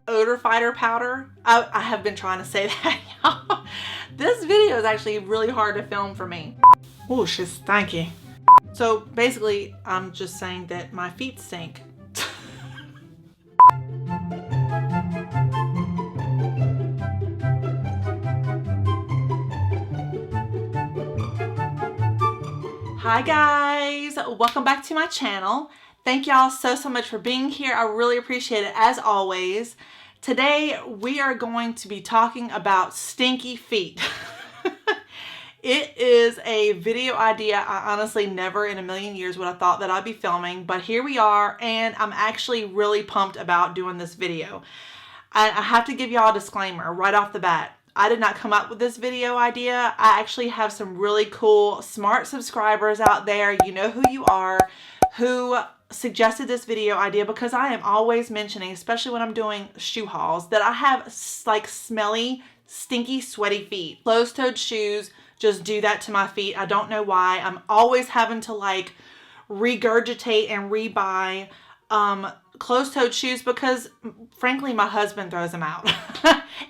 odor fighter powder. I have been trying to say that, y'all. This video is actually really hard to film for me. Oh, she's stinky. So basically, I'm just saying that my feet stink. Hi guys, welcome back to my channel. Thank y'all so much for being here. I really appreciate it as always. Today we are going to be talking about stinky feet. It is a video idea I honestly never in a million years would have thought that I'd be filming, but here we are, and I'm actually really pumped about doing this video. I have to give y'all a disclaimer right off the bat. I did not come up with this video idea. I actually have some really cool, smart subscribers out there, you know who you are, who suggested this video idea because I am always mentioning, especially when I'm doing shoe hauls, that I have like smelly, stinky, sweaty feet. Closed-toed shoes just do that to my feet. I don't know why. I'm always having to like regurgitate and rebuy closed-toed shoes because frankly my husband throws them out.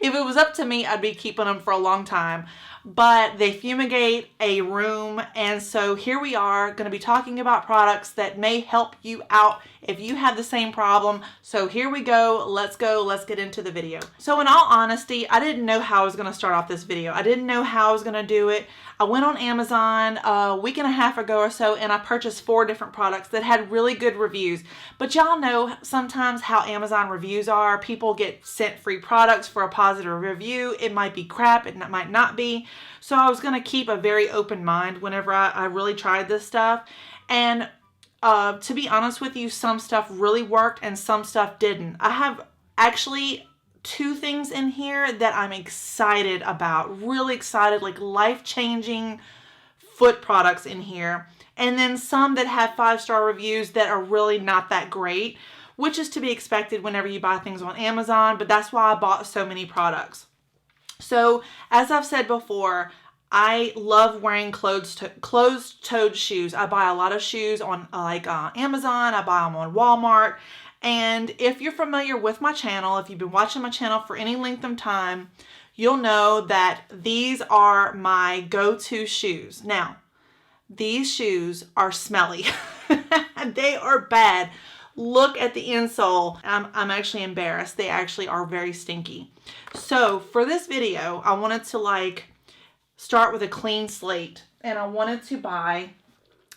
If it was up to me, I'd be keeping them for a long time, but they fumigate a room, and so here we are going to be talking about products that may help you out if you have the same problem. So here we go, let's get into the video. So in all honesty, I didn't know how I was going to start off this video. I didn't know how I was going to do it. I went on Amazon a week and a half ago or so, and I purchased 4 different products that had really good reviews. But y'all know sometimes how Amazon reviews are. People get sent free products for a positive review. It might be crap, it might not be. So I was going to keep a very open mind whenever I really tried this stuff. And to be honest with you, some stuff really worked and some stuff didn't. I have actually 2 things in here that I'm excited about, really excited, like life-changing foot products in here. And then some that have 5-star reviews that are really not that great, which is to be expected whenever you buy things on Amazon, but that's why I bought so many products. So as I've said before, I love wearing closed-toed shoes. I buy a lot of shoes on Amazon, I buy them on Walmart. And if you're familiar with my channel, if you've been watching my channel for any length of time, you'll know that these are my go-to shoes. Now, these shoes are smelly. They are bad. Look at the insole. I'm actually embarrassed. They actually are very stinky. So for this video, I wanted to start with a clean slate, and I wanted to buy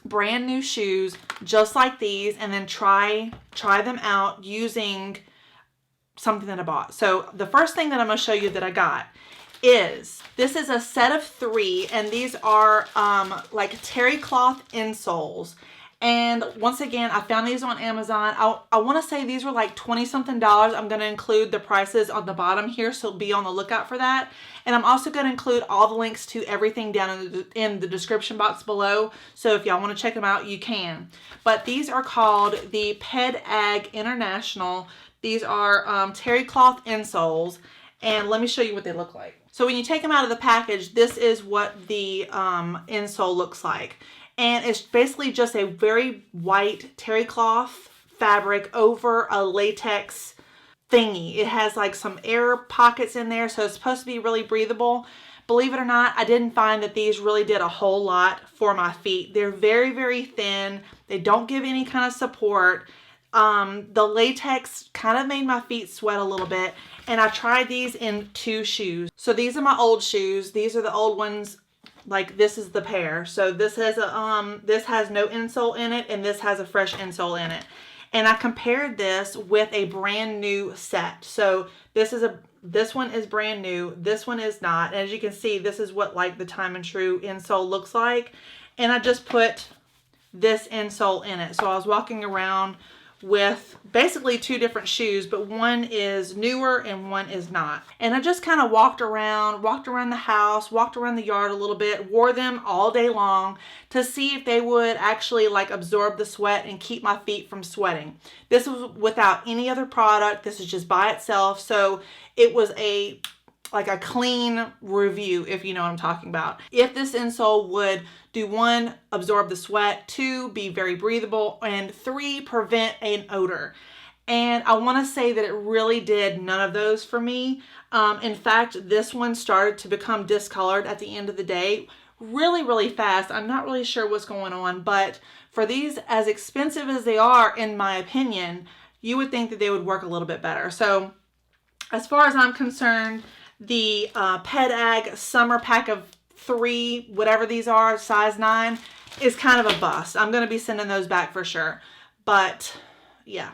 brand new shoes just like these and then try them out using something that I bought. So the first thing that I'm going to show you that I got is, this is a set of 3, and these are like terry cloth insoles. And once again, I found these on Amazon. I want to say these were like $20-something. I'm going to include the prices on the bottom here, so be on the lookout for that. And I'm also going to include all the links to everything down in the description box below. So if y'all want to check them out, you can. But these are called the PedAG International. These are terry cloth insoles. And let me show you what they look like. So when you take them out of the package, this is what the insole looks like. And it's basically just a very white terry cloth fabric over a latex thingy. It has like some air pockets in there, so it's supposed to be really breathable. Believe it or not, I didn't find that these really did a whole lot for my feet. They're very, very thin. They don't give any kind of support. The latex kind of made my feet sweat a little bit, and I tried these in 2 shoes. So these are my old shoes. These are the old ones. Like, this is the pair. So this has this has no insole in it, and this has a fresh insole in it. And I compared this with a brand new set. So this one is brand new. This one is not. And as you can see, this is what like the time and true insole looks like. And I just put this insole in it. So I was walking around with basically 2 different shoes, but one is newer and one is not. And I just kind of walked around the house, walked around the yard a little bit, wore them all day long to see if they would actually like absorb the sweat and keep my feet from sweating. This was without any other product. This is just by itself. So it was like a clean review, if you know what I'm talking about. If this insole would do 1, absorb the sweat, 2, be very breathable, and 3, prevent an odor. And I want to say that it really did none of those for me. In fact, this one started to become discolored at the end of the day really, really fast. I'm not really sure what's going on, but for these, as expensive as they are, in my opinion, you would think that they would work a little bit better. So as far as I'm concerned, the PedAG Summer Pack of 3, whatever these are, size 9, is kind of a bust. I'm going to be sending those back for sure. But yeah,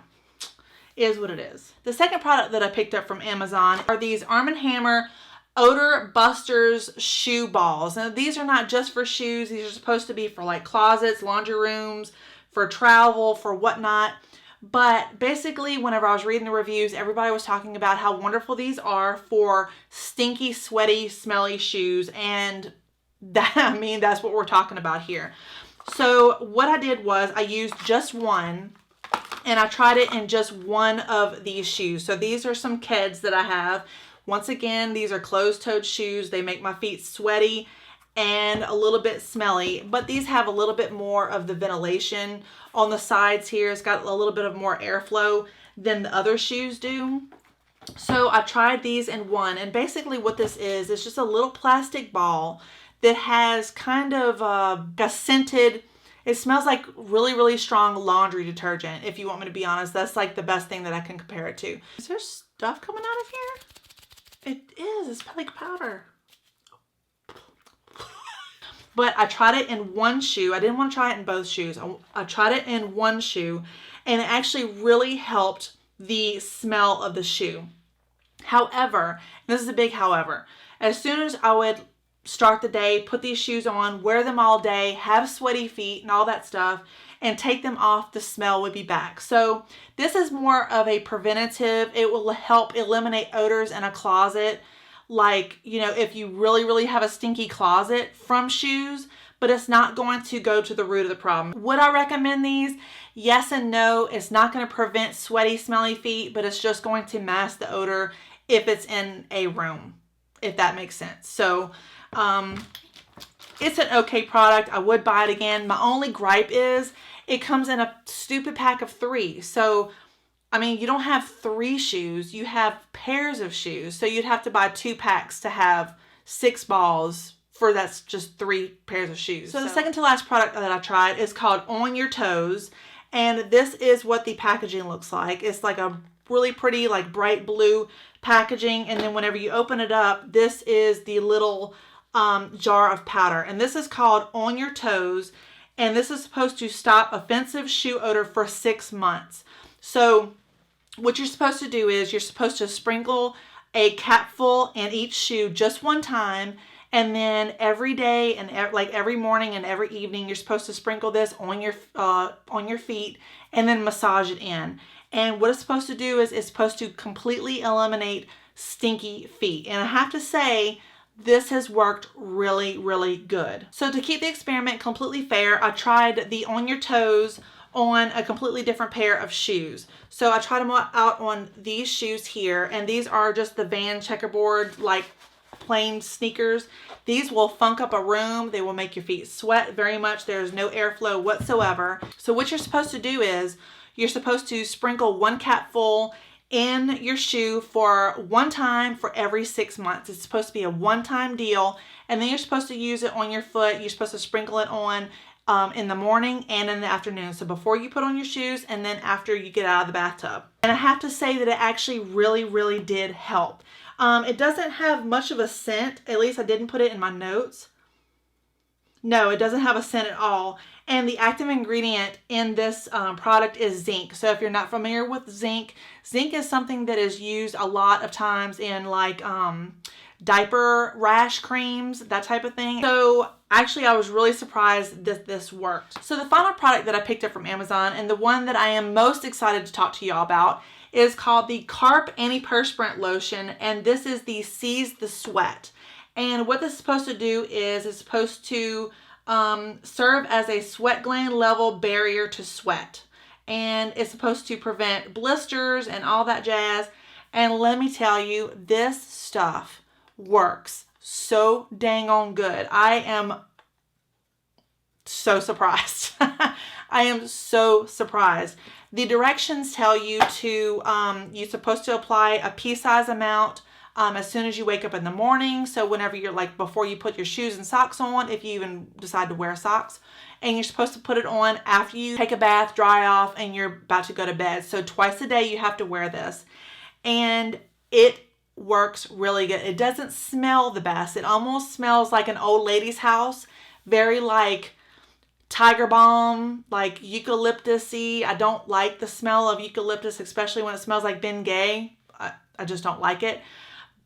is what it is. The second product that I picked up from Amazon are these Arm & Hammer Odor Busters shoe balls. Now these are not just for shoes. These are supposed to be for like closets, laundry rooms, for travel, for whatnot. But basically, whenever I was reading the reviews, everybody was talking about how wonderful these are for stinky, sweaty, smelly shoes. And that, I mean, that's what we're talking about here. So what I did was I used just one, and I tried it in just one of these shoes. So these are some Keds that I have. Once again, these are closed-toed shoes. They make my feet sweaty and a little bit smelly, but these have a little bit more of the ventilation on the sides here. It's got a little bit of more airflow than the other shoes do. So I tried these in one, and basically what this is, it's just a little plastic ball that has kind of a scented, it smells like really, really strong laundry detergent. If you want me to be honest, that's like the best thing that I can compare it to. Is there stuff coming out of here? It is, it's like powder. But I tried it in one shoe. I didn't want to try it in both shoes. I tried it in one shoe, and it actually really helped the smell of the shoe. However, and this is a big however, as soon as I would start the day, put these shoes on, wear them all day, have sweaty feet and all that stuff, and take them off, the smell would be back. So this is more of a preventative. It will help eliminate odors in a closet. Like, you know, if you really, really have a stinky closet from shoes, but it's not going to go to the root of the problem. Would I recommend these? Yes and no. It's not going to prevent sweaty, smelly feet, but it's just going to mask the odor if it's in a room, if that makes sense. So, it's an okay product. I would buy it again. My only gripe is it comes in a stupid pack of 3. So, I mean, you don't have 3 shoes, you have pairs of shoes. So you'd have to buy 2 packs to have 6 balls for that's just 3 pairs of shoes. So the second to last product that I tried is called On Your Toes. And this is what the packaging looks like. It's like a really pretty, like bright blue packaging. And then whenever you open it up, this is the little jar of powder. And this is called On Your Toes. And this is supposed to stop offensive shoe odor for 6 months. So what you're supposed to do is you're supposed to sprinkle a capful in each shoe just one time, and then every day and like every morning and every evening you're supposed to sprinkle this on your feet and then massage it in. And what it's supposed to do is it's supposed to completely eliminate stinky feet. And I have to say, this has worked really, really good. So to keep the experiment completely fair, I tried the On Your Toes on a completely different pair of shoes. So I tried them out on these shoes here, and these are just the Van checkerboard, like plain sneakers. These will funk up a room. They will make your feet sweat very much. There's no airflow whatsoever. So what you're supposed to do is you're supposed to sprinkle 1 capful in your shoe for one time for every 6 months. It's supposed to be a one-time deal, and then you're supposed to use it on your foot. You're supposed to sprinkle it on in the morning and in the afternoon. So before you put on your shoes and then after you get out of the bathtub. And I have to say that it actually really, really did help. It doesn't have much of a scent. At least I didn't put it in my notes. No, it doesn't have a scent at all. And the active ingredient in this product is zinc. So if you're not familiar with zinc, zinc is something that is used a lot of times in like diaper rash creams, that type of thing. So actually I was really surprised that this worked. So the final product that I picked up from Amazon, and the one that I am most excited to talk to y'all about, is called the Carpe Antiperspirant Lotion, and this is the Seize the Sweat. And what this is supposed to do is it's supposed to serve as a sweat gland level barrier to sweat. And it's supposed to prevent blisters and all that jazz. And let me tell you, this stuff works so dang on good. I am so surprised. I am so surprised. The directions tell you to, you're supposed to apply a pea-size amount as soon as you wake up in the morning. So whenever you're like, before you put your shoes and socks on, if you even decide to wear socks, and you're supposed to put it on after you take a bath, dry off, and you're about to go to bed. So twice a day you have to wear this. And it works really good. It doesn't smell the best. It almost smells like an old lady's house. Very like Tiger Balm, like eucalyptus-y. I don't like the smell of eucalyptus, especially when it smells like Bengay. I just don't like it.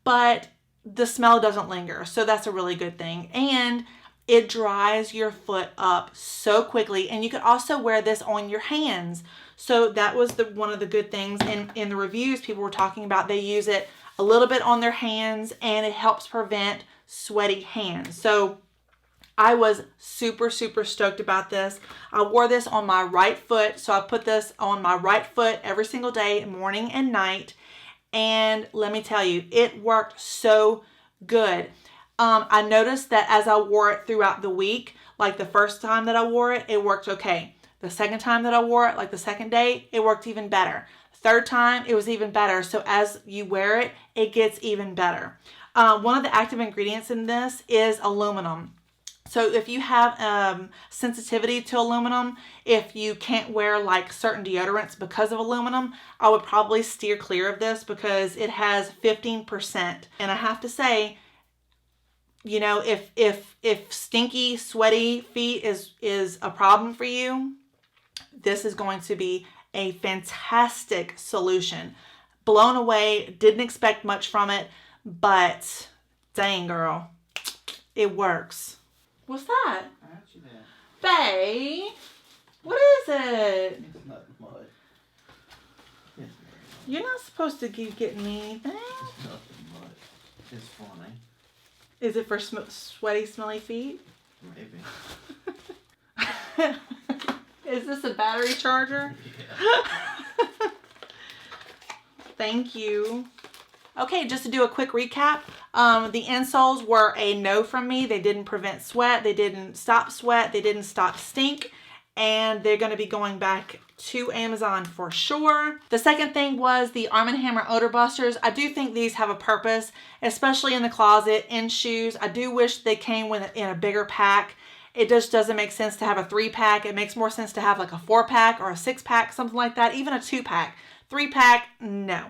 But the smell doesn't linger. So that's a really good thing. And it dries your foot up so quickly. And you could also wear this on your hands. So that was one of the good things in the reviews. People were talking about they use it a little bit on their hands and it helps prevent sweaty hands. So I was super, super stoked about this. I wore this on my right foot. So I put this on my right foot every single day, morning and night. And let me tell you, it worked so good. I noticed that as I wore it throughout the week, like the first time that I wore it, it worked okay. The second time that I wore it, like the second day, it worked even better. Third time, it was even better. So as you wear it, it gets even better. One of the active ingredients in this is aluminum. So if you have sensitivity to aluminum, if you can't wear like certain deodorants because of aluminum, I would probably steer clear of this because it has 15%. And I have to say, you know, if stinky, sweaty feet is a problem for you, this is going to be a fantastic solution. Blown away, didn't expect much from it, but dang girl, it works. What's that? I got you there. Bae, what is it? It's not mud. It's You're not supposed to keep getting me anything. It's nothing mud. It's funny. Is it for sweaty, smelly feet? Maybe. Is this a battery charger? Yeah. Thank you. Okay, just to do a quick recap, the insoles were a no from me. They didn't prevent sweat. They didn't stop sweat. They didn't stop stink. And they're going to be going back to Amazon for sure. The second thing was the Arm & Hammer Odor Busters. I do think these have a purpose, especially in the closet, in shoes. I do wish they came in a bigger pack. It just doesn't make sense to have a 3-pack. It makes more sense to have like a 4-pack or a 6-pack, something like that. Even a 2-pack. 3-pack, no.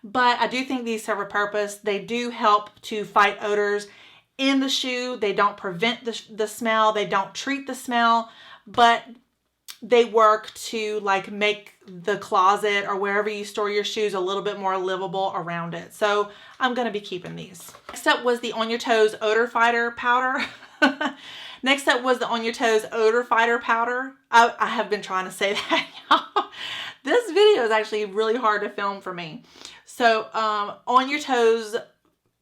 But I do think these serve a purpose. They do help to fight odors in the shoe. They don't prevent the smell. They don't treat the smell. But they work to like make the closet or wherever you store your shoes a little bit more livable around it. So I'm going to be keeping these. Next up was the On Your Toes Odor Fighter Powder. Next up was the On Your Toes Odor Fighter Powder. I have been trying to say that, y'all. This video is actually really hard to film for me. So On Your Toes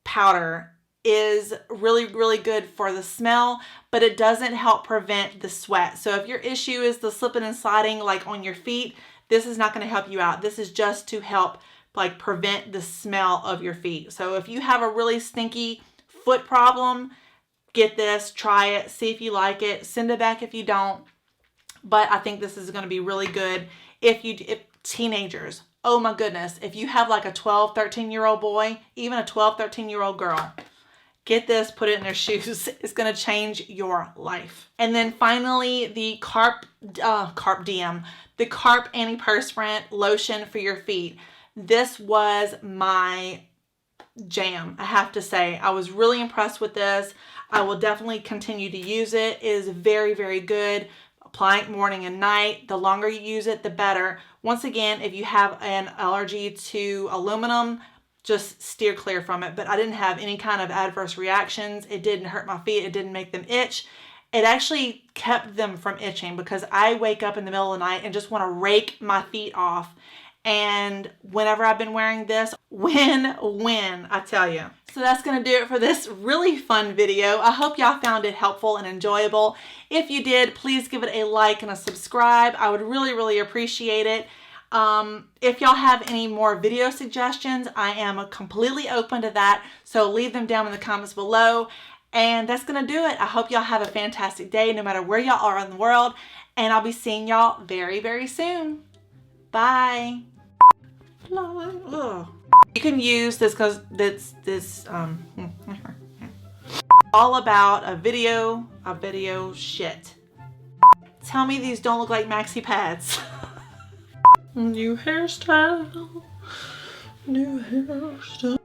powder is really, really good for the smell, but it doesn't help prevent the sweat. So if your issue is the slipping and sliding like on your feet, this is not going to help you out. This is just to help like prevent the smell of your feet. So if you have a really stinky foot problem, get this, try it, see if you like it, send it back if you don't. But I think this is going to be really good if teenagers, oh my goodness, if you have like a 12, 13-year-old boy, even a 12, 13-year-old girl, get this, put it in their shoes. It's going to change your life. And then finally, the Carpe DM, the Carpe Antiperspirant Lotion for your feet. This was my jam, I have to say. I was really impressed with this. I will definitely continue to use it. It is very, very good. Apply it morning and night. The longer you use it, the better. Once again, if you have an allergy to aluminum, just steer clear from it. But I didn't have any kind of adverse reactions. It didn't hurt my feet. It didn't make them itch. It actually kept them from itching because I wake up in the middle of the night and just want to rake my feet off. And whenever I've been wearing this, win, I tell you. So that's going to do it for this really fun video. I hope y'all found it helpful and enjoyable. If you did, please give it a like and a subscribe. I would really, really appreciate it. If y'all have any more video suggestions, I am completely open to that. So leave them down in the comments below. And that's going to do it. I hope y'all have a fantastic day no matter where y'all are in the world. And I'll be seeing y'all very, very soon. Bye. Ugh. You can use this because this all about a video shit. Tell me these don't look like maxi pads. New hairstyle. New hairstyle.